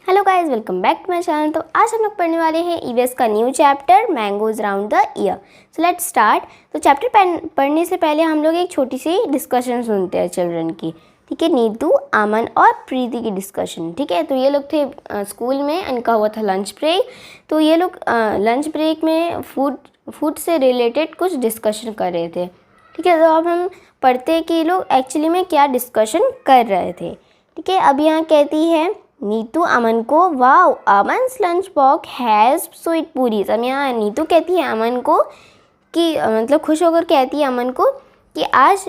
Hello guys, welcome back to my channel. तो आज हम लोग पढ़ने वाले हैं ईवीएस का new chapter mangoes round the year. So let's start. तो चैप्टर पढ़ने से पहले हम लोग एक छोटी सी डिस्कशन सुनते हैं चिल्ड्रन की। ठीक है, नीतू, अमन और प्रीति की डिस्कशन। ठीक है, तो ये लोग थे स्कूल में, इनका हुआ था लंच ब्रेक। तो ये लोग लंच ब्रेक में फूड से रिलेटेड कुछ डिस्कशन कर रहे थे। ठीक है, तो अब हम पढ़ते हैं कि ये लोग एक्चुअली में क्या डिस्कशन कर रहे थे। ठीक है, अब यहाँ कहती है नीतू अमन को, wow Aman's lunch box has sweet puris. अब यहाँ नीतू कहती है अमन को कि मतलब खुश होकर कहती है अमन को कि आज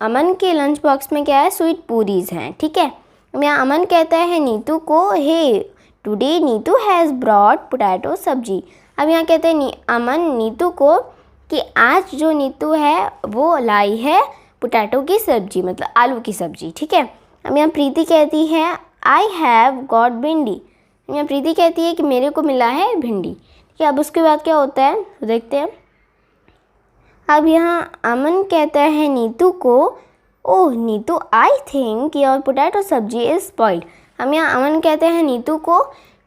अमन के लंच बॉक्स में क्या है, स्वीट पूरीज हैं। ठीक है, अब यहाँ अमन कहता है नीतू को, hey today Neetu has brought potato sabzi. अब यहाँ कहते हैं अमन नीतू को कि आज जो नीतू है वो लाई है पोटैटो की सब्जी, मतलब आलू की सब्जी। ठीक है, अब यहाँ प्रीति कहती है आई हैव गॉट भिंडी। यहाँ प्रीति कहती है कि मेरे को मिला है भिंडी। ठीक है, अब उसके बाद क्या होता है तो देखते हैं। अब यहाँ अमन कहता है नीतू को, oh Neetu I think your potato sabzi is spoiled. हम यहाँ अमन कहते हैं नीतू को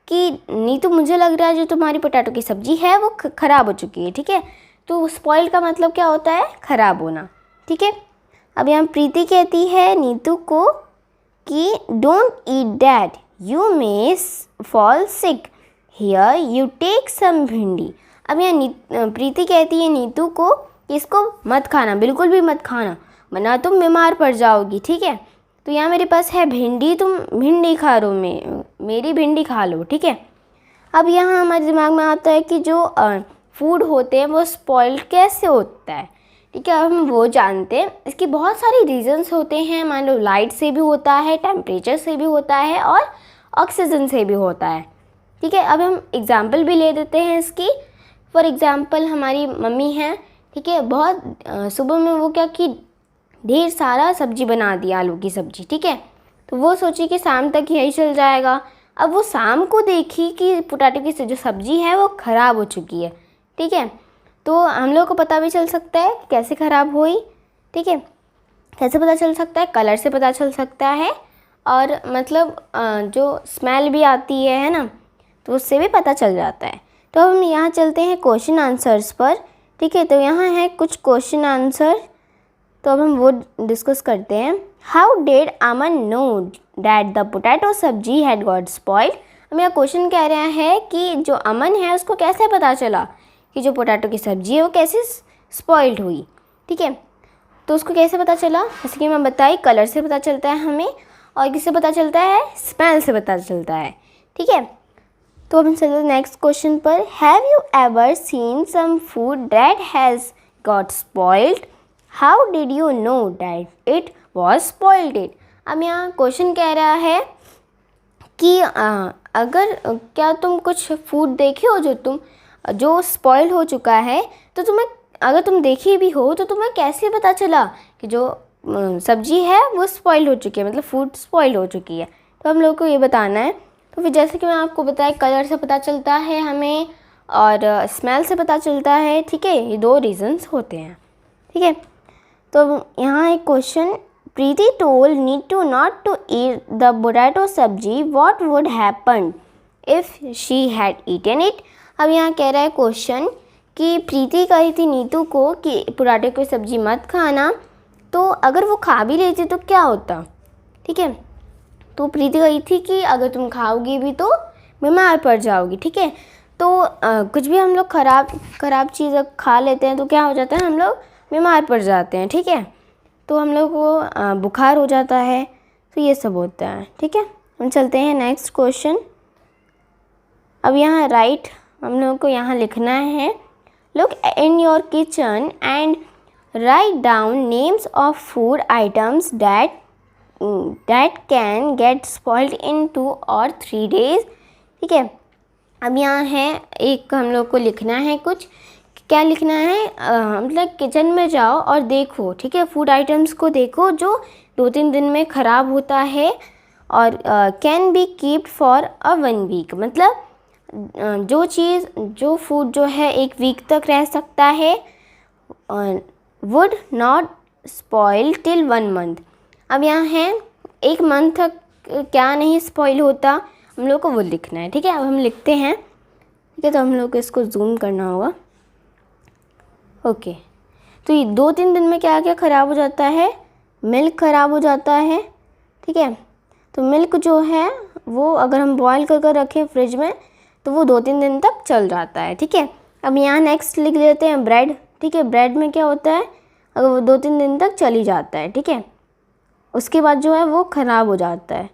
कि नीतू मुझे लग रहा है जो तुम्हारी पोटैटो की सब्जी है वो ख़राब हो चुकी है। ठीक है, तो स्पॉइल्ड का मतलब क्या होता है, ख़राब होना। ठीक है, अब यहाँ प्रीति कहती है नीतू को कि don't eat that, you may fall sick, here you take some bhindi. अब यहाँ प्रीति कहती है नीतू को कि इसको मत खाना, बिल्कुल भी मत खाना, वरना तुम बीमार पड़ जाओगी। ठीक है, तो यहाँ मेरे पास है भिंडी, तुम भिंडी खा लो, मेरी भिंडी खा लो। ठीक है, अब यहाँ हमारे दिमाग में आता है कि जो फूड होते हैं वो स्पॉइल्ड कैसे होता है। ठीक है, अब हम वो जानते हैं। इसकी बहुत सारी रीज़न्स होते हैं। मान लो लाइट से भी होता है, टेम्परेचर से भी होता है और ऑक्सीजन से भी होता है। ठीक है, अब हम एग्जांपल भी ले देते हैं इसकी। फॉर एग्जांपल हमारी मम्मी हैं, ठीक है, बहुत सुबह में वो क्या कि ढेर सारा सब्जी बना दिया, आलू की सब्जी। ठीक है, तो वो सोची कि शाम तक यही चल जाएगा। अब वो शाम को देखी कि पोटैटो की जो सब्जी है वो ख़राब हो चुकी है। ठीक है, तो हम लोग को पता भी चल सकता है कैसे ख़राब हुई। ठीक है, कैसे पता चल सकता है, कलर से पता चल सकता है, और मतलब जो स्मेल भी आती है ना, तो उससे भी पता चल जाता है। तो हम यहाँ चलते हैं क्वेश्चन आंसर्स पर। ठीक है, तो यहाँ है कुछ क्वेश्चन आंसर, तो अब हम वो डिस्कस करते हैं। How did Aman know that the potato सब्जी हैड गॉट स्पॉइल्ड। हम यहाँ क्वेश्चन कह रहे हैं कि जो अमन है उसको कैसे पता चला कि जो पोटैटो की सब्ज़ी है वो कैसे स्पॉइल्ड हुई। ठीक है, तो उसको कैसे पता चला, जैसे कि मैं बताई, कलर से पता चलता है हमें, और किससे पता चलता है, स्मेल से पता चलता है। ठीक है, तो अब हम चलते नेक्स्ट क्वेश्चन पर। Have you ever seen some food that has got spoiled, how did you know that it was spoiled. अब यहाँ क्वेश्चन कह रहा है कि अगर क्या तुम कुछ फूड देखे हो जो स्पॉइल हो चुका है, तो तुम्हें, अगर तुम देखी भी हो तो तुम्हें कैसे पता चला कि जो सब्जी है वो स्पॉइल हो चुकी है, मतलब फूड स्पॉइल हो चुकी है। तो हम लोग को ये बताना है। तो फिर जैसे कि मैं आपको बताया, कलर से पता चलता है हमें और स्मेल से पता चलता है। ठीक है, ये दो रीजंस होते हैं। ठीक है, तो यहाँ एक question, Preeti told Neetu not to eat the potato sabzi, what would happen if she had eaten it. अब यहाँ कह रहा है क्वेश्चन कि प्रीति कही थी नीतू को कि पोटैटो की सब्ज़ी मत खाना, तो अगर वो खा भी लेती तो क्या होता। ठीक है, तो प्रीति कही थी कि अगर तुम खाओगी भी तो बीमार पड़ जाओगी। ठीक है, तो कुछ भी हम लोग ख़राब चीज़ खा लेते हैं तो क्या हो जाता है, हम लोग बीमार पड़ जाते हैं। ठीक है, तो हम लोग को बुखार हो जाता है, तो ये सब होता है। ठीक है, हम चलते हैं नेक्स्ट क्वेश्चन। अब यहाँ राइट हम लोगों को यहाँ लिखना है, look in your kitchen and write down names of food items that can get spoiled in 2 और 3 days। ठीक है, अब यहाँ है एक हम लोग को लिखना है कुछ, क्या लिखना है, मतलब किचन में जाओ और देखो। ठीक है, फूड आइटम्स को देखो जो 2-3 दिन में ख़राब होता है, और can be keeped for 1 week, मतलब जो फूड जो है 1 week तक रह सकता है, would not spoil till 1 month। अब यहाँ है 1 month तक क्या नहीं स्पॉइल होता। हम लोग को वो लिखना है। ठीक है, अब हम लिखते हैं। ठीक है, तो हम लोग को इसको जूम करना होगा। ओके, तो ये 2-3 दिन में क्या क्या ख़राब हो जाता है? मिल्क ख़राब हो जाता है। ठीक है, तो मिल्क जो है वो अगर हम बॉयल कर कर रखें फ्रिज में तो वो 2-3 दिन तक चल जाता है। ठीक है, अब यहाँ नेक्स्ट लिख लेते हैं ब्रेड। ठीक है, ब्रेड में क्या होता है, अगर वो 2-3 दिन तक चली जाता है। ठीक है, उसके बाद जो है वो ख़राब हो जाता है।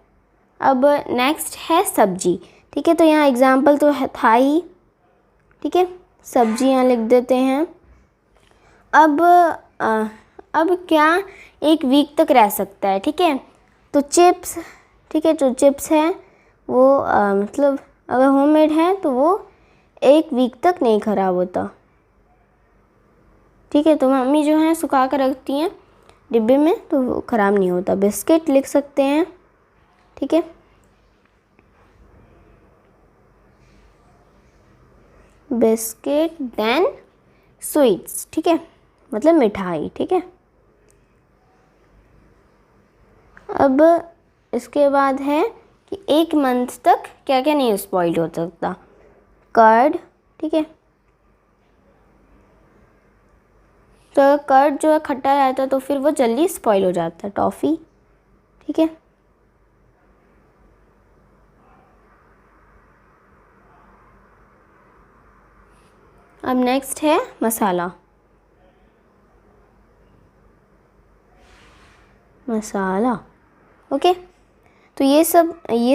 अब नेक्स्ट है सब्जी। ठीक है, तो यहाँ एग्जाम्पल तो था ही। ठीक है, सब्जी यहाँ लिख देते हैं। अब क्या 1 वीक तक रह सकता है? ठीक है, तो चिप्स। ठीक है, जो चिप्स है वो मतलब अगर होममेड है तो वो 1 वीक तक नहीं ख़राब होता। ठीक है, तो मम्मी जो है सुखा कर रखती हैं डिब्बे में तो वो ख़राब नहीं होता। बिस्किट लिख सकते हैं। ठीक है, बिस्किट देन स्वीट्स। ठीक है, मतलब मिठाई। ठीक है, अब इसके बाद है कि 1 मंथ तक क्या क्या नहीं स्पॉइल हो सकता? कर्ड। ठीक है, तो कर्ड जो है खट्टा रहता है तो फिर वो जल्दी स्पॉइल हो जाता है। टॉफ़ी। ठीक है, अब नेक्स्ट है मसाला। ओके, तो ये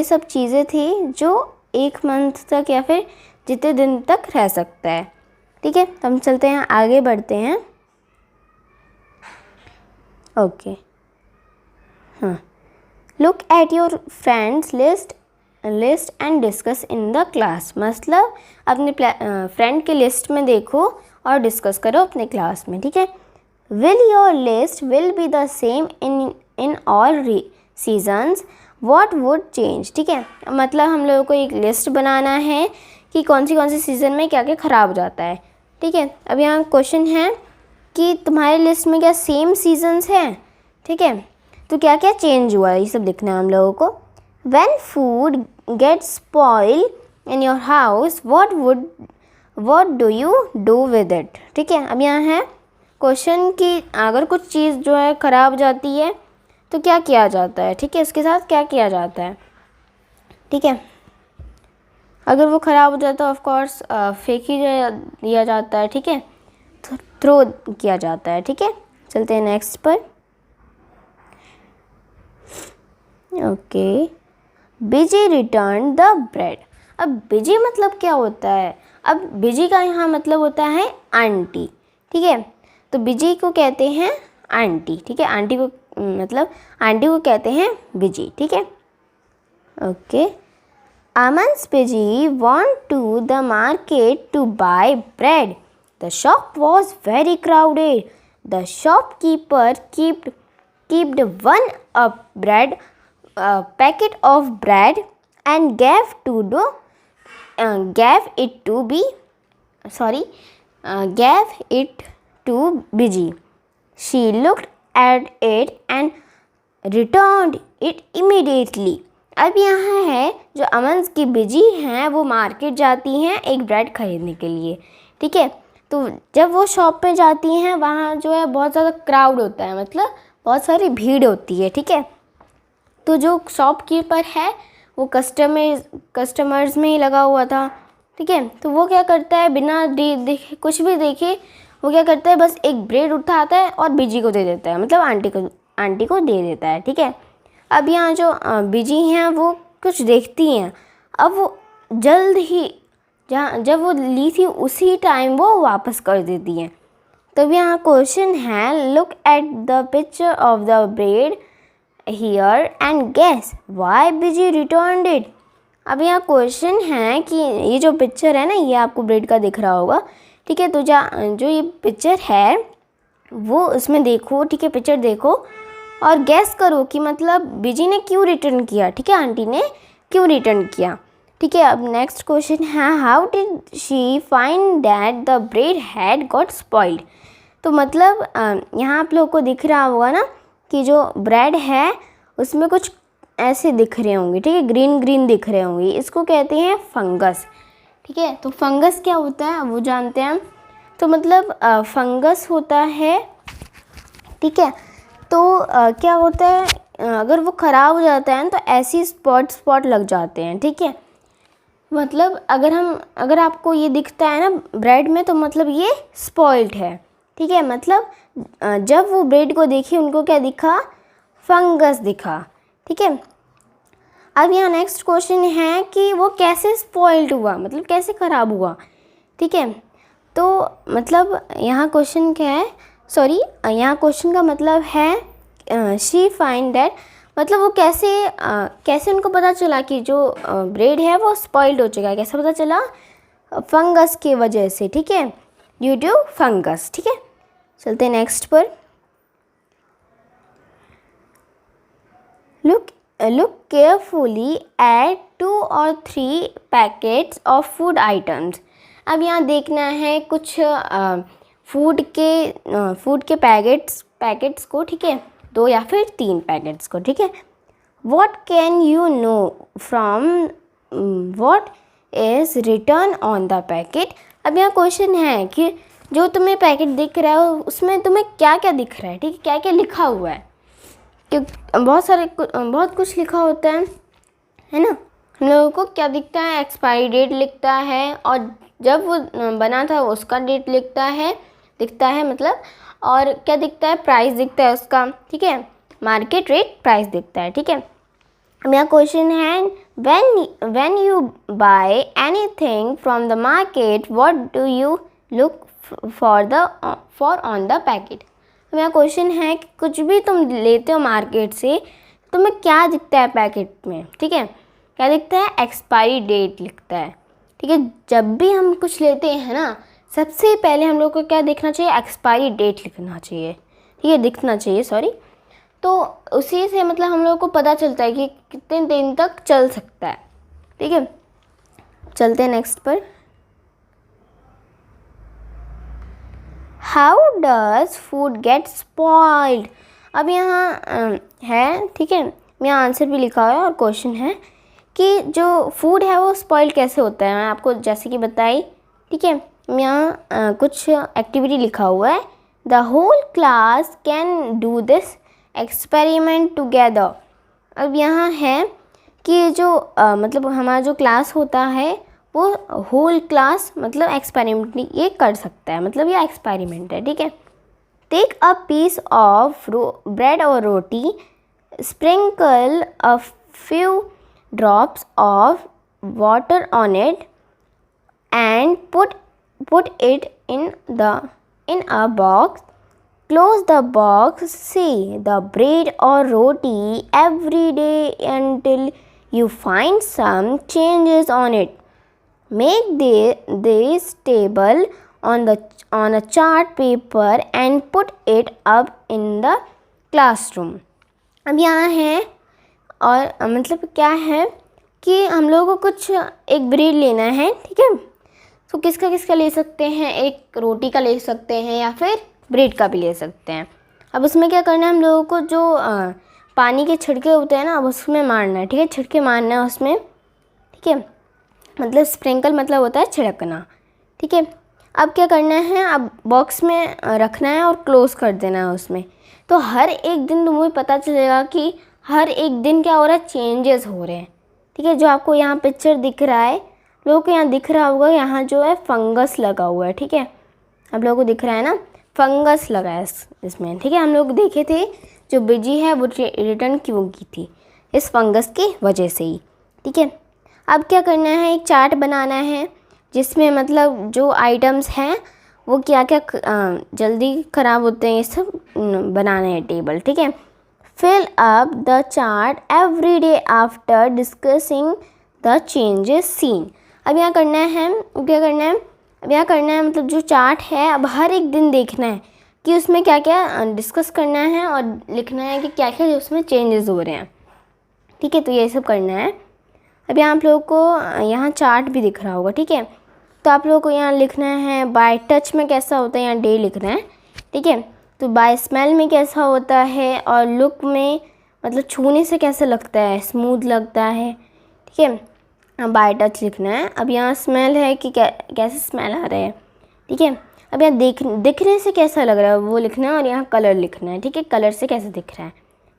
सब चीज़ें थी जो 1 मंथ तक या फिर जितने दिन तक रह सकता है। ठीक है, तो हम चलते हैं, आगे बढ़ते हैं। ओके, हाँ, look at your friends list and discuss in the class. मतलब अपने फ्रेंड के लिस्ट में देखो और डिस्कस करो अपने क्लास में। ठीक है, will your list will be the same in all seasons, what would change. ठीक है, मतलब हम लोगों को एक लिस्ट बनाना है कि कौन सी सीज़न में क्या क्या ख़राब हो जाता है। ठीक है, अब यहाँ क्वेश्चन है कि तुम्हारे लिस्ट में क्या सेम सीजन्स हैं? ठीक है, तो क्या क्या चेंज हुआ है ये सब लिखना है हम लोगों को। When food gets spoil in your house, what do you do with it. ठीक है, अब यहाँ है क्वेश्चन कि अगर कुछ चीज़ जो है ख़राब जाती है तो क्या किया जाता है। ठीक है, इसके साथ क्या किया जाता है। ठीक है, अगर वो ख़राब हो जाता है ऑफ कोर्स फेंक ही दिया जाता है। ठीक है, थ्रो किया जाता है। ठीक है, चलते हैं नेक्स्ट पर। Okay, busy return the bread. अब बिजी मतलब क्या होता है? अब बिजी का यहाँ मतलब होता है आंटी। ठीक है, तो बिजी को कहते हैं आंटी। ठीक है, आंटी को मतलब आंटी को कहते हैं बिजी। ठीक है, okay, Aman's busy went to the market to buy bread. The shop was very crowded. The shopkeeper kept one packet of bread and gave it to Biji. She looked at it and returned it immediately. अब यहाँ है जो अमन की busy हैं वो market जाती हैं एक ब्रेड ख़रीदने के लिए। ठीक है, तो जब वो शॉप पे जाती हैं वहाँ जो है बहुत ज़्यादा क्राउड होता है, मतलब बहुत सारी भीड़ होती है। ठीक है, तो जो शॉपकीपर है वो कस्टमर्स में ही लगा हुआ था। ठीक है, तो वो क्या करता है बिना देखे कुछ भी देखे वो क्या करता है बस एक ब्रेड उठाता है और बिजी को दे देता है, मतलब आंटी को दे देता है। ठीक है, अब यहाँ जो बिजी हैं वो कुछ देखती हैं। अब वो जल्द ही जब वो ली थी उसी टाइम वो वापस कर देती हैं। तब यहाँ क्वेश्चन है, look at the picture of the bread here and guess why Biji returned it. अब यहाँ क्वेश्चन है कि ये जो पिक्चर है ना, ये आपको ब्रेड का दिख रहा होगा। ठीक है, तो जो ये पिक्चर है वो उसमें देखो। ठीक है, पिक्चर देखो और गैस करो कि मतलब बिजी ने क्यों रिटर्न किया। ठीक है, आंटी ने क्यों रिटर्न किया। ठीक है, अब नेक्स्ट क्वेश्चन है, how did she find that the bread had got spoiled. तो मतलब यहाँ आप लोगों को दिख रहा होगा ना कि जो ब्रेड है उसमें कुछ ऐसे दिख रहे होंगे, ठीक है, ग्रीन ग्रीन दिख रहे होंगे, इसको कहते हैं फंगस, ठीक है। तो फंगस क्या होता है वो जानते हैं हम। तो मतलब फंगस होता है, ठीक है। तो क्या होता है, अगर वो ख़राब हो जाता है तो ऐसी स्पॉट लग जाते हैं, ठीक है। मतलब अगर आपको ये दिखता है ना ब्रेड में, तो मतलब ये स्पॉइल्ड है, ठीक है। मतलब जब वो ब्रेड को देखी उनको क्या दिखा, फंगस दिखा, ठीक है। अब यहाँ नेक्स्ट क्वेश्चन है कि वो कैसे स्पॉइल्ड हुआ, मतलब कैसे ख़राब हुआ, ठीक है। तो मतलब यहाँ क्वेश्चन क्या है, सॉरी यहाँ क्वेश्चन का मतलब है शी फाइंड दैट, मतलब वो कैसे उनको पता चला कि जो ब्रेड है वो स्पॉइल्ड हो चुका है, कैसे पता चला, फंगस की वजह से, ठीक है, ड्यू टू फंगस, ठीक है। चलते हैं नेक्स्ट पर। Look carefully at 2 or 3 packets of food items. अब यहाँ देखना है कुछ फूड के पैकेट्स को, ठीक है, 2 या फिर 3 पैकेट्स को, ठीक है। What can you know from what is written on the packet? अब यहाँ क्वेश्चन है कि जो तुम्हें पैकेट दिख रहा है उसमें तुम्हें क्या क्या दिख रहा है, ठीक है, क्या क्या लिखा हुआ है, क्योंकि बहुत कुछ लिखा होता है ना। हम लोगों को क्या दिखता है, एक्सपायरी डेट लिखता है, और जब वो बना था उसका डेट दिखता है मतलब, और क्या दिखता है, प्राइस दिखता है उसका, ठीक है, मार्केट रेट प्राइस दिखता है, ठीक है। मेरा क्वेश्चन है when you buy anything from the market what do you look for on the packet. मेरा क्वेश्चन है कि कुछ भी तुम लेते हो मार्केट से, तुम्हें क्या दिखता है पैकेट में, ठीक है, क्या दिखता है, एक्सपायरी डेट लिखता है, ठीक है। जब भी हम कुछ लेते हैं ना, सबसे पहले हम लोग को क्या देखना चाहिए, एक्सपायरी डेट लिखना चाहिए, ठीक है, दिखना चाहिए, सॉरी। तो उसी से मतलब हम लोग को पता चलता है कि कितने दिन तक चल सकता है, ठीक है। चलते हैं नेक्स्ट पर। How does food gate spoiled. अब यहाँ है, ठीक है, यहाँ आंसर भी लिखा हुआ है और क्वेश्चन है कि जो फूड है वो स्पॉइल्ड कैसे होता है, मैं आपको जैसे कि बताई, ठीक है। यहाँ कुछ एक्टिविटी लिखा हुआ है, the whole class can do this experiment together. अब यहाँ है कि जो मतलब हमारा जो क्लास होता है वो होल क्लास मतलब एक्सपेरिमेंट ये कर सकता है, मतलब ये एक्सपेरिमेंट है, ठीक है। Take a piece of bread और roti, sprinkle a few drops of water on it and put it in a box. Close the box. See the bread or roti every day until you find some changes on it. Make this table on a chart paper and put it up in the classroom. अब यहाँ है और मतलब क्या है कि हम लोगों को कुछ एक ब्रेड लेना है, ठीक है। तो किसका ले सकते हैं, एक रोटी का ले सकते हैं या फिर ब्रेड का भी ले सकते हैं। अब उसमें क्या करना है, हम लोगों को जो पानी के छिड़के होते हैं ना, अब उसमें मारना है, ठीक है, छिड़के मारना है उसमें, ठीक है। मतलब स्प्रिंकल मतलब होता है छिड़कना, ठीक है। अब क्या करना है, अब बॉक्स में रखना है और क्लोज़ कर देना है उसमें। तो हर एक दिन तुम्हें पता चलेगा कि हर एक दिन क्या हो रहा है, चेंजेस हो रहे हैं, ठीक है। जो आपको यहाँ पिक्चर दिख रहा है, लोगों को यहाँ दिख रहा होगा, यहाँ जो है फंगस लगा हुआ है, ठीक है। आप लोगों को दिख रहा है ना, फंगस लगा है इसमें, ठीक है। हम लोग देखे थे जो बिजी है वो रिटर्न क्यों की थी, इस फंगस की वजह से ही, ठीक है। अब क्या करना है, एक चार्ट बनाना है जिसमें मतलब जो आइटम्स हैं वो क्या क्या जल्दी ख़राब होते हैं, ये सब बनाना है टेबल, ठीक है। Fill up the chart every day after discussing the changes seen. अब यहाँ करना है, क्या करना है, अब यहाँ करना है मतलब जो चार्ट है, अब हर एक दिन देखना है कि उसमें क्या क्या डिस्कस करना है और लिखना है कि क्या क्या उसमें चेंजेस हो रहे हैं, ठीक है। तो ये सब करना है। अब यहाँ आप लोगों को यहाँ चार्ट भी दिख रहा होगा, ठीक है। तो आप लोगों को यहाँ लिखना है बाय टच में कैसा होता है, यहाँ डे लिखना है, ठीक है। तो बाय स्मेल में कैसा होता है और लुक में मतलब छूने से कैसा लगता है, स्मूथ लगता है, ठीक है। अब बाय टच लिखना है। अब यहाँ स्मेल है कि कैसे स्मेल आ रहा है, ठीक है। अब यहाँ दिखने से कैसा लग रहा है वो लिखना है, और यहाँ कलर लिखना है, ठीक है, कलर से कैसे दिख रहा है,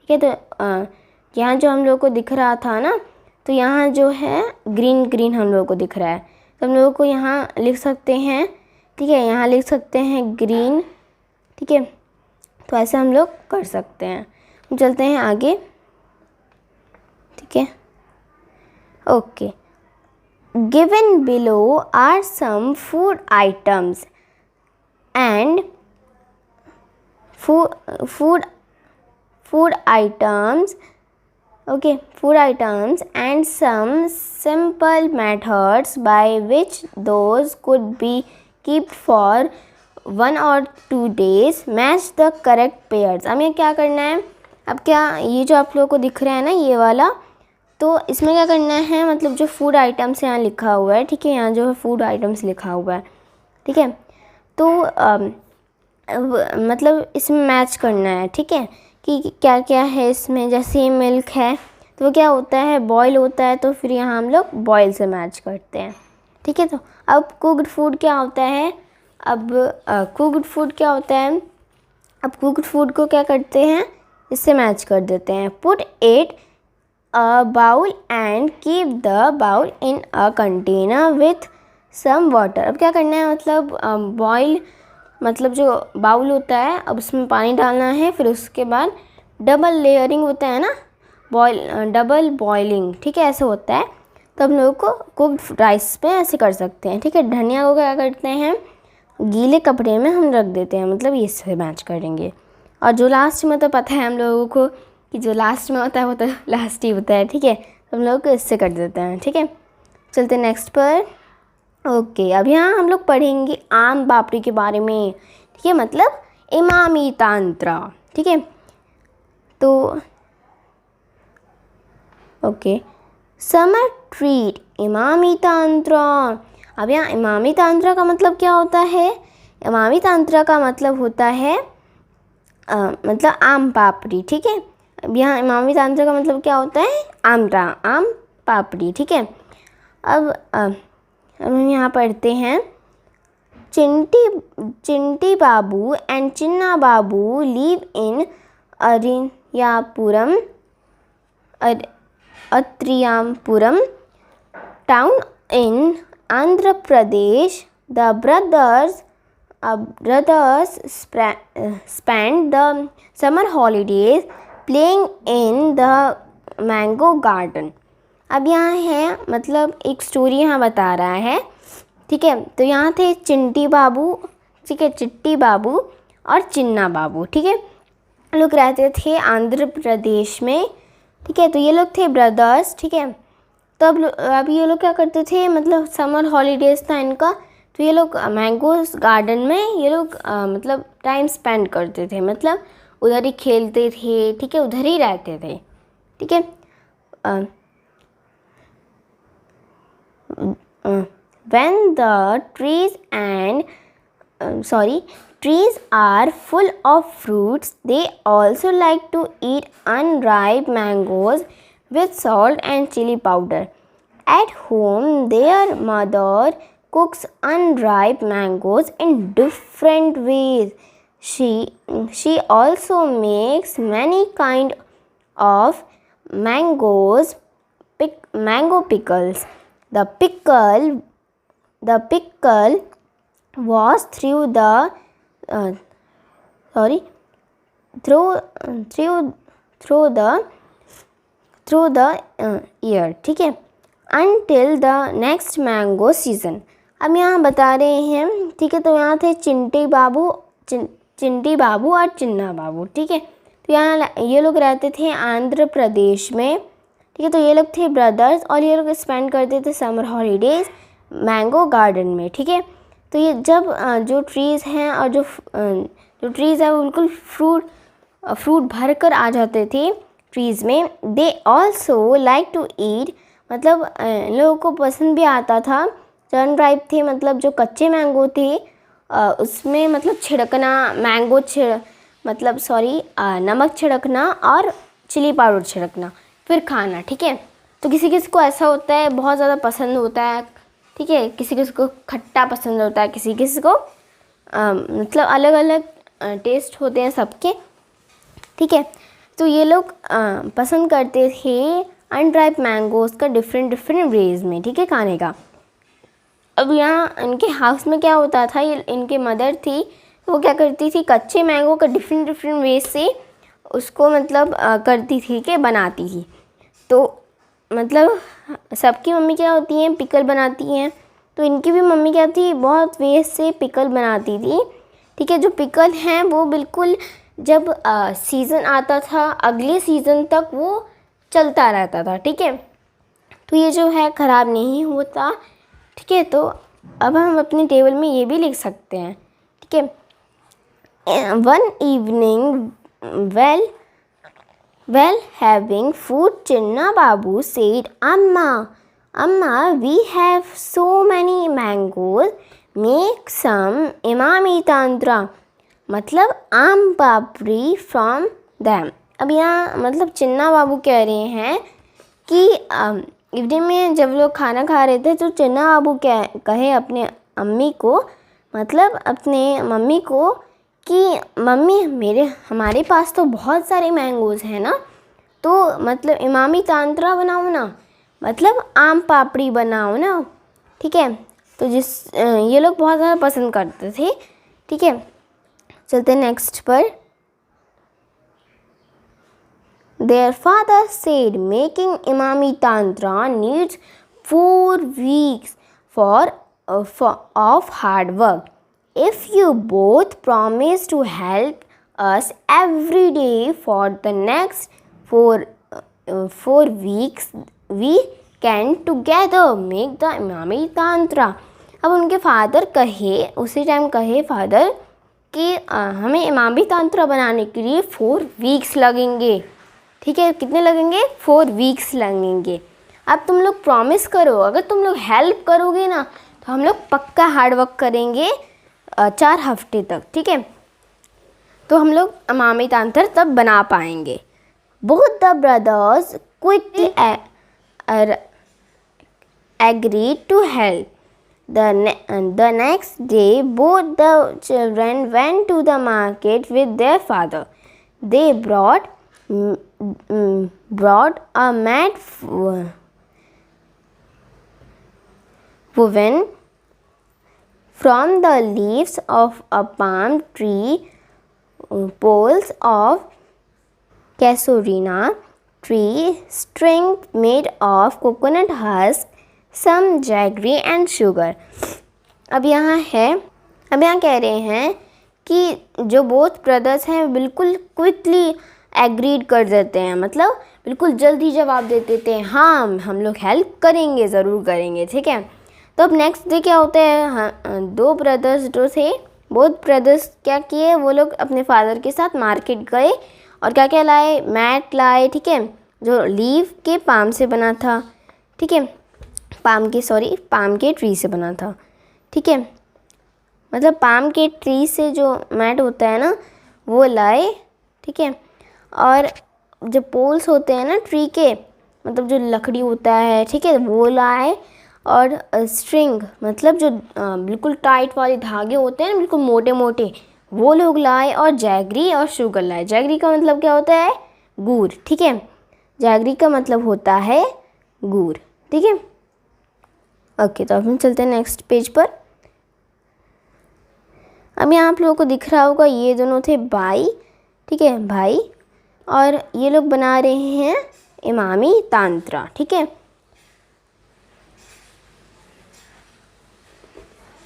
ठीक है। तो यहाँ जो हम लोग को दिख रहा था ना, तो यहाँ जो है ग्रीन ग्रीन हम लोग को दिख रहा है, तो हम लोगों को यहाँ लिख सकते हैं, ठीक है, यहाँ लिख सकते हैं ग्रीन, ठीक है। तो ऐसे हम लोग कर सकते हैं। हम चलते हैं आगे, ठीक है। Okay, given below are some food items and food items, okay, food items and some simple methods by which those could be kept for 1 or 2 days match the correct pairs। अब ये क्या करना है, अब क्या ये जो आप लोगों को दिख रहा है ना ये वाला, तो इसमें क्या करना है, मतलब जो फूड आइटम्स यहाँ लिखा हुआ है, ठीक है, यहाँ जो है फूड आइटम्स लिखा हुआ है, ठीक है। तो मतलब इसमें मैच करना है, ठीक है, कि क्या क्या है इसमें। जैसे मिल्क है तो वो क्या होता है, बॉयल होता है, तो फिर यहाँ हम लोग बॉयल से मैच करते हैं, ठीक है। तो अब कुक्ड फूड क्या होता है, अब कुक्ड फूड क्या होता है, अब कुक्ड फूड को क्या करते हैं, इससे मैच कर देते हैं। Put it a bowl and keep the bowl in a container with some water. अब क्या करना है, मतलब बॉयल, मतलब जो बाउल होता है, अब उसमें पानी डालना है, फिर उसके बाद डबल लेयरिंग होता है ना, डबल बॉइलिंग, ठीक है, ऐसे होता है। तो हम लोग को कुक्ड राइस पे ऐसे कर सकते हैं, ठीक है। धनिया को क्या करते हैं, गीले कपड़े में हम रख देते हैं, मतलब ये इससे मैच करेंगे। और जो लास्ट में, तो पता है हम लोगों को कि जो लास्ट में होता है वो तो लास्ट ही होता है, ठीक है, तो हम लोग इससे कर देते हैं, ठीक है। चलते नेक्स्ट पर। ओके, अब यहाँ हम लोग पढ़ेंगे आम पापड़ी के बारे में, ठीक है, मतलब इमामी तंत्र, ठीक है। तो ओके, समर ट्रीट इमामी तंत्र। अब यहाँ इमामी तंत्र का मतलब क्या होता है, इमामी तंत्र का मतलब होता है मतलब आम पापड़ी, ठीक है। अब यहाँ इमामी तंत्र का मतलब क्या होता है, आम पापड़ी, ठीक है। अब हम यहाँ पढ़ते हैं, Chinti Babu and Chinna Babu live in Atriyapuram town in Andhra Pradesh. The brothers spent the summer holidays playing in the mango garden। अब यहाँ है, मतलब एक स्टोरी यहाँ बता रहा है, ठीक है। तो यहाँ थे चिंटी बाबू, ठीक है, चिट्टी बाबू और चिन्ना बाबू, ठीक है, लोग रहते थे आंध्र प्रदेश में, ठीक है। तो ये लोग थे ब्रदर्स, ठीक है। तो अब ये लोग क्या करते थे, मतलब समर हॉलीडेज़ था इनका, तो ये लोग मैंगोज गार्डन में ये लोग मतलब टाइम स्पेंड करते थे, मतलब उधर ही खेलते थे, ठीक है, उधर ही रहते थे, ठीक है। When the trees are full of fruits, they also like to eat unripe mangoes with salt and chili powder. At home, their mother cooks unripe mangoes in different ways. She also makes many kind of mango pickles. The pickle was through the year, ठीक है, until the next mango season। अब यहाँ बता रहे हैं, ठीक है। तो यहाँ थे चिंटी बाबू और चिन्ना बाबू, ठीक है। तो यहाँ ये लोग रहते थे आंध्र प्रदेश में, ठीक है। तो ये लोग थे ब्रदर्स और ये लोग स्पेंड करते थे समर हॉलीडेज़ मैंगो गार्डन में, ठीक है। तो ये जब जो ट्रीज़ हैं और जो ट्रीज़ है वो बिल्कुल फ्रूट भर कर आ जाते थे ट्रीज़ में। They also like to eat, मतलब इन लोगों को पसंद भी आता था। अनराइप थे, मतलब जो कच्चे मैंगो थे उसमें मतलब छिड़कना, नमक छिड़कना और चिली पाउडर छिड़कना, फिर खाना, ठीक है। तो किसी किसी को ऐसा होता है, बहुत ज़्यादा पसंद होता है, ठीक है, किसी किसी को खट्टा पसंद होता है, किसी किसी को मतलब अलग अलग टेस्ट होते हैं सबके, ठीक है। तो ये लोग पसंद करते थे अनराइप मैंगोज़ का डिफरेंट वेज में, ठीक है, खाने का। अब यहाँ इनके हाउस में क्या होता था, ये इनके मदर थी, तो वो क्या करती थी, कच्चे मैंगो का डिफरेंट वेज से उसको मतलब करती थी कि बनाती थी। तो मतलब सबकी मम्मी क्या होती हैं, पिकल बनाती हैं, तो इनकी भी मम्मी क्या थी, बहुत वेज से पिकल बनाती थी, ठीक है। जो पिकल हैं वो बिल्कुल जब सीज़न आता था अगले सीज़न तक वो चलता रहता था, ठीक है। तो ये जो है ख़राब नहीं होता, ठीक है। तो अब हम अपने टेबल में ये भी लिख सकते हैं, ठीक है। One evening Well, having food, Chinna Babu said, Amma, we have so many mangoes. Make some imami tantra. मतलब आम पापड़ी फ्रॉम दैम। अब यहाँ मतलब चिन्ना बाबू कह रहे हैं कि इवनिंग में जब लोग खाना खा रहे थे तो चिन्ना बाबू कहे अपने अम्मी को, मतलब अपने मम्मी को, कि मम्मी हमारे पास तो बहुत सारे मैंगोज़ हैं ना, तो मतलब इमामी तांत्रा बनाओ ना, मतलब आम पापड़ी बनाओ ना, ठीक है। तो ये लोग बहुत ज़्यादा पसंद करते थे, ठीक है। चलते नेक्स्ट पर। Their father said making imami tantra needs 4 weeks of hard work. If you both promise to help us every day for the next 4 weeks, we can together make the imami tantra. अब उनके father उसी time कहे father कि हमें इमामी तांत्रा बनाने के लिए 4 weeks लगेंगे, ठीक है। कितने लगेंगे? 4 वीक्स लगेंगे। अब तुम लोग प्रॉमिस करो, अगर तुम लोग हेल्प करोगे ना तो हम लोग पक्का हार्ड वर्क करेंगे 4 हफ्ते तक, ठीक है। तो हम लोग इमामी तांत्रा तब बना पाएंगे। Both the brothers quickly agreed to help. The next day, both the children went to the market with their father. They brought a mat woven from the leaves of a palm tree, poles of casuarina tree, string made of coconut husk, some jaggery and sugar. अब यहाँ कह रहे हैं कि जो both brothers हैं बिल्कुल quickly agreed कर देते हैं, मतलब बिल्कुल जल्दी जवाब दे देते हैं, हाँ हम लोग हेल्प करेंगे, ज़रूर करेंगे, ठीक है। तो अब नेक्स्ट डे क्या होता है, हाँ, 2 ब्रदर्स जो थे, बोथ ब्रदर्स क्या किए, वो लोग अपने फादर के साथ मार्केट गए और क्या क्या लाए, मैट लाए, ठीक है, जो लीव के पाम से बना था, ठीक है, पाम के ट्री से बना था, ठीक है। मतलब पाम के ट्री से जो मैट होता है ना वो लाए, ठीक है। और जो पोल्स होते हैं ना ट्री के, मतलब जो लकड़ी होता है, ठीक है, वो लाए। और स्ट्रिंग मतलब जो बिल्कुल टाइट वाले धागे होते हैं ना, बिल्कुल मोटे मोटे, वो लोग लाए। और जैगरी और शुगर लाए। जैगरी का मतलब क्या होता है, गुड़, ठीक है। जैगरी का मतलब होता है गुड़, ठीक है। ओके, तो अब हम चलते हैं नेक्स्ट पेज पर। अब यहाँ आप लोगों को दिख रहा होगा ये दोनों थे भाई, ठीक है, भाई, और ये लोग बना रहे हैं इमामी तांत्रा, ठीक है।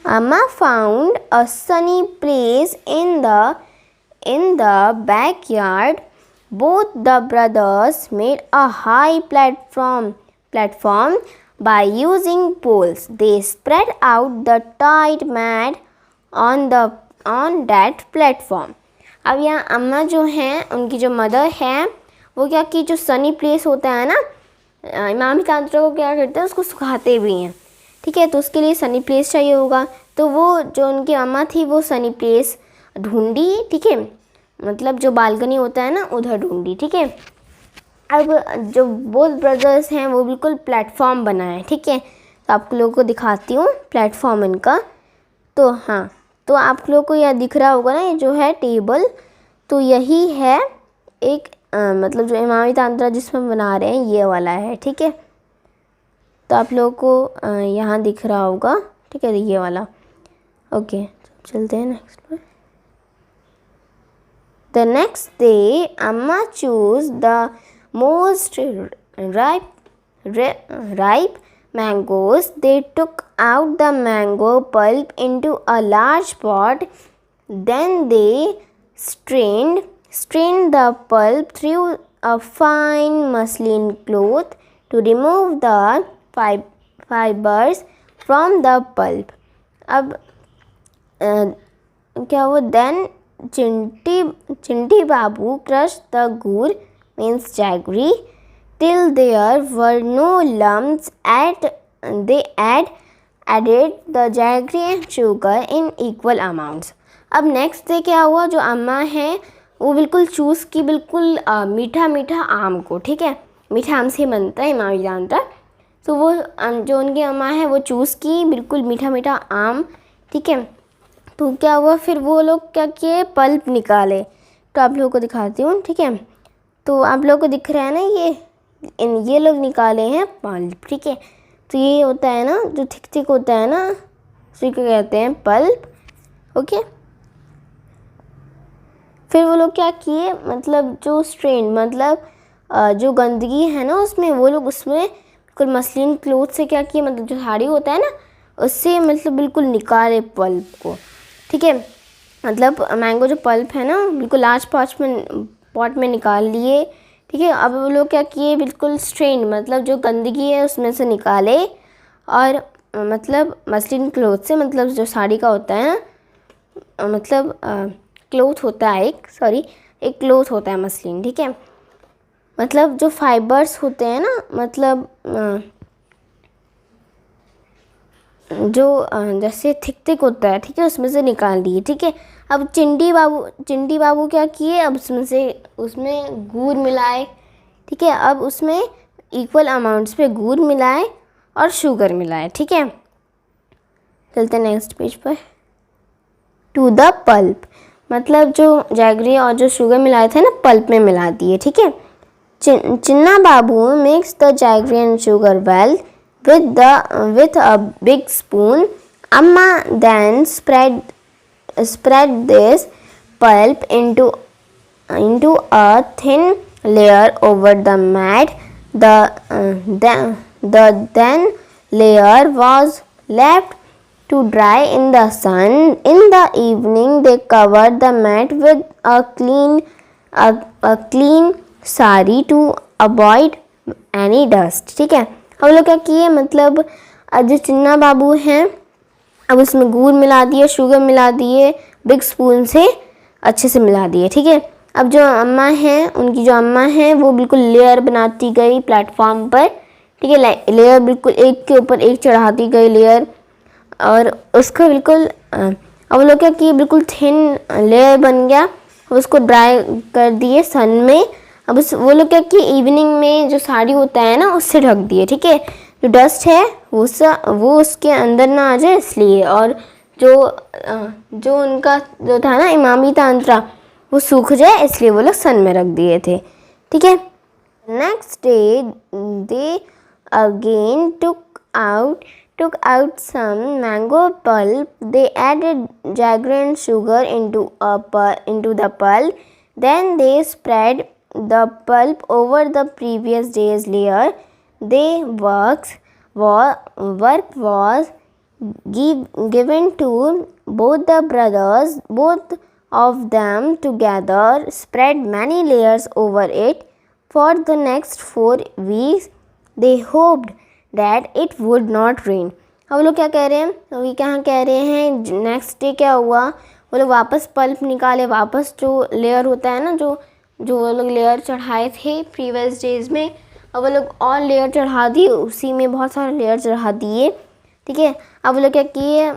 Amma found a sunny place in the backyard. Both the brothers made a high platform by using poles. They spread out the tight mat on that platform. अब यहाँ अम्मा जो हैं, उनकी जो मदर हैं, वो क्या कि जो सनी प्लेस होता है ना, इमामी तांत्रा को क्या करते हैं, उसको सुखाते भी हैं, ठीक है। तो उसके लिए सनी प्लेस चाहिए होगा, तो वो जो उनकी अम्मा थी वो सनी प्लेस ढूंढी, ठीक है, मतलब जो बालकनी होता है ना उधर ढूंढी, ठीक है। अब जो बोथ ब्रदर्स हैं वो बिल्कुल प्लेटफॉर्म बनाए, ठीक है। तो आप लोगों को दिखाती हूँ प्लेटफॉर्म इनका। तो हाँ, तो आप लोगों को यह दिख रहा होगा ना, ये जो है टेबल, तो यही है एक मतलब जो इमामी तांत्रा जिसमें बना रहे हैं ये वाला है, ठीक है। तो आप लोगों को यहाँ दिख रहा होगा, ठीक है, ये वाला। ओके, चलते हैं नेक्स्ट पर। The next day, Amma chose the most ripe mangoes. They took out the mango pulp into a large pot. Then they strained the pulp through a fine muslin cloth to remove the fibers from the pulp. अब क्या हुआ? Then Chinti Babu crushed the gur, means jaggery, till there were no lumps. They added the jaggery and sugar in equal amounts. अब next day क्या हुआ? जो अम्मा है वो बिल्कुल चूस की, बिल्कुल मीठा मीठा आम को, ठीक है, मीठा आम से बनता है इमामी जानता। तो वो जो उनकी अम्मा है वो चूस की बिल्कुल मीठा मीठा आम, ठीक है। तो क्या हुआ फिर? वो लोग क्या किए? पल्प निकाले। तो आप लोगों को दिखाती हूँ, ठीक है। तो आप लोगों को दिख रहा है ना, ये लोग निकाले हैं पल्प, ठीक है। तो ये होता है ना जो थिक थिक होता है ना, उसी को कहते हैं पल्प, ओके। फिर वो लोग क्या किए? मतलब जो स्ट्रेन, मतलब जो गंदगी है ना उसमें, वो लोग उसमें बिल्कुल मसलिन क्लोथ से क्या किए, मतलब जो साड़ी होता है ना उससे मतलब बिल्कुल निकाले पल्प को, ठीक है। मतलब मैंगो जो पल्प है ना बिल्कुल लार्ज पॉट में निकाल लिए, ठीक है। अब वो लोग क्या किए? बिल्कुल स्ट्रेन, मतलब जो गंदगी है उसमें से निकाले, और मतलब मसलिन क्लोथ से, मतलब जो साड़ी का होता है ना, मतलब क्लोथ होता है एक क्लोथ होता है मसलिन, ठीक है। मतलब जो फाइबर्स होते हैं ना, मतलब जो जैसे थिक थिक होता है, ठीक है, उसमें से निकाल दिए, ठीक है। अब चिंटी बाबू क्या किए? अब उसमें गुड़ मिलाए, ठीक है। अब उसमें इक्वल अमाउंट्स पे गुड़ मिलाए और शुगर मिलाए, ठीक है। चलते नेक्स्ट पेज पर। टू द पल्प, मतलब जो जैगरी और जो शुगर मिलाए थे ना पल्प में मिला दिए, ठीक है। Chinna Babu mix the jaggery and sugar well with a big spoon. Amma then spread this pulp into a thin layer over the mat. The then layer was left to dry in the sun. In the evening, they covered the mat with a clean sari to avoid any dust, ठीक है। हम लोग क्या किए? मतलब जो चिन्ना बाबू हैं अब उसमें गुड़ मिला दिए, शुगर मिला दिए, बिग स्पून से अच्छे से मिला दिए, ठीक है। अब जो अम्मा हैं, उनकी जो अम्मा हैं वो बिल्कुल लेयर बनाती गई प्लेटफॉर्म पर, ठीक है। लेयर बिल्कुल एक के ऊपर एक चढ़ाती गई लेयर, और उसको बिल्कुल अब लोग क्या किए? बिल्कुल थिन लेयर बन गया, उसको ड्राई कर दिए सन में। अब वो लोग क्या किए? इवनिंग में जो साड़ी होता है ना उससे ढक दिए, ठीक है। जो डस्ट है वो उसके अंदर ना आ जाए इसलिए, और जो उनका जो था ना इमामी तांत्रा वो सूख जाए इसलिए वो लोग सन में रख दिए थे, ठीक है। Next day they again took out some mango pulp. They added jaggery and sugar into the pulp. Then they spread the pulp over the previous day's layer. Work was given to both the brothers. Both of them together spread many layers over it. For the next 4 weeks, they hoped that it would not rain. अब लोग क्या कह रहे हैं? अभी क्या कह रहे हैं? नेक्स्ट डे क्या हुआ? वो लोग वापस पल्प निकाले, वापस जो लेयर होता है ना, जो वो लोग लेयर चढ़ाए थे प्रीवियस डेज में, अब वो लोग और लेयर चढ़ा दी, उसी में बहुत सारे लेयर चढ़ा दिए, ठीक है। अब वो लोग क्या किए?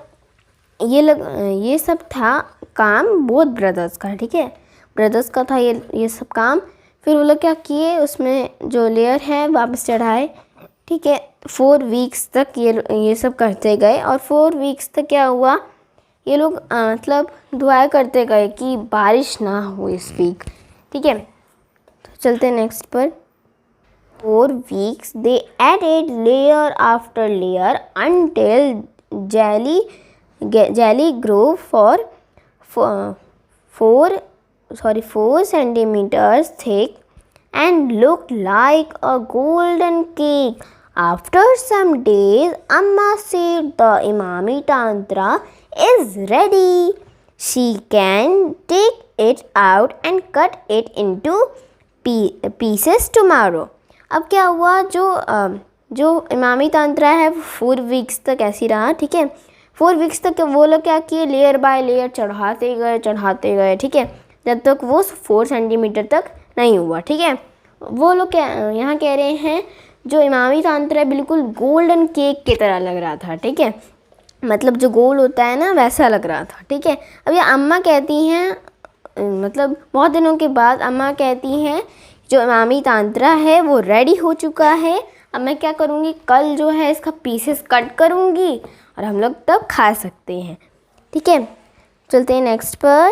ये सब था काम बोथ ब्रदर्स का, ठीक है, ब्रदर्स का था ये सब काम। फिर वो लोग क्या किए, उसमें जो लेयर है वापस चढ़ाए, ठीक है। 4 वीक्स तक ये सब करते गए, और 4 वीक्स तक क्या हुआ, ये लोग मतलब दुआ करते गए कि बारिश ना हो इस वीक, ठीक है। तो चलते हैं नेक्स्ट पर। 4 weeks they added layer after layer until jelly grew for 4 centimeters thick and looked like a golden cake. After some days, Amma said the Imami Tantra is ready. She can take it out and cut it into pieces tomorrow. अब क्या हुआ, जो इमामी तंत्रा है वो 4 weeks तक ऐसी रहा, ठीक है। 4 वीक्स तक वो लोग क्या किए, लेयर बाय लेयर चढ़ाते गए, ठीक है, जब तक वो 4 सेंटीमीटर तक नहीं हुआ, ठीक है। वो लोग क्या यहाँ कह रहे हैं, जो इमामी तंत्र है बिल्कुल गोल्डन केक की तरह लग रहा था, ठीक है, मतलब जो गोल होता है ना वैसा लग रहा था, ठीक है। अब ये अम्मा कहती हैं, मतलब बहुत दिनों के बाद अम्मा कहती हैं जो इमामी तांत्रा है वो रेडी हो चुका है। अब मैं क्या करूँगी, कल जो है इसका पीसेस कट करूँगी और हम लोग तब खा सकते हैं, ठीक है। चलते हैं नेक्स्ट पर।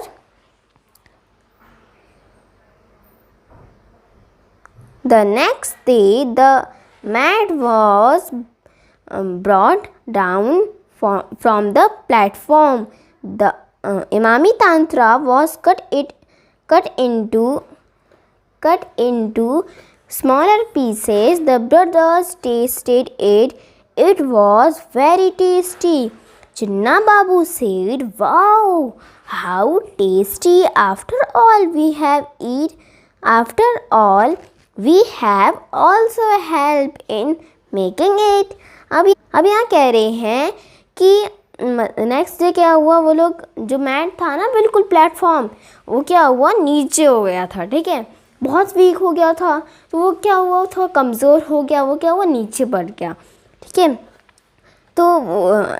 The next day the mat was brought down from the platform. The Imami Tantra was cut into smaller pieces. The brothers tasted it. It was very tasty. Chinna Babu said, "Wow, how tasty! After all, we have also helped in making it." अब यहाँ कह रहे हैं कि next day क्या हुआ, वो लोग जो मैट था ना बिल्कुल प्लेटफॉर्म, वो क्या हुआ, नीचे हो गया था, ठीक है, बहुत वीक हो गया था, तो वो क्या हुआ, थोड़ा कमज़ोर हो गया, वो क्या हुआ, नीचे बढ़ गया, ठीक है। तो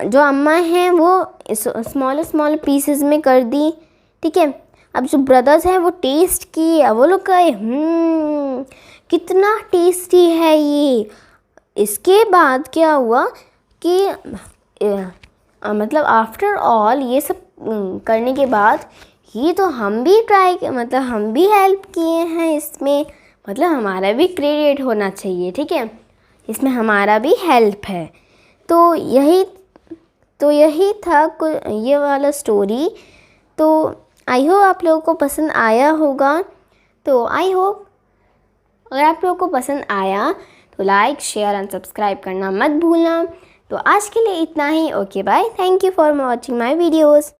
जो अम्मा हैं वो स्मॉल पीसेस में कर दी, ठीक है। अब जो ब्रदर्स हैं वो टेस्ट किए, वो लोग कहे कितना टेस्टी है ये। इसके बाद क्या हुआ कि मतलब आफ्टर ऑल ये सब करने के बाद ये तो हम भी मतलब हम भी हेल्प किए हैं इसमें, मतलब हमारा भी क्रेडिट होना चाहिए, ठीक है, इसमें हमारा भी हेल्प है। तो यही था ये वाला स्टोरी। तो आई होप आप लोगों को पसंद आया होगा। तो आई होप अगर आप लोगों को पसंद आया तो लाइक, शेयर एंड सब्सक्राइब करना मत भूलना। तो आज के लिए इतना ही। Okay bye, thank you for watching my videos.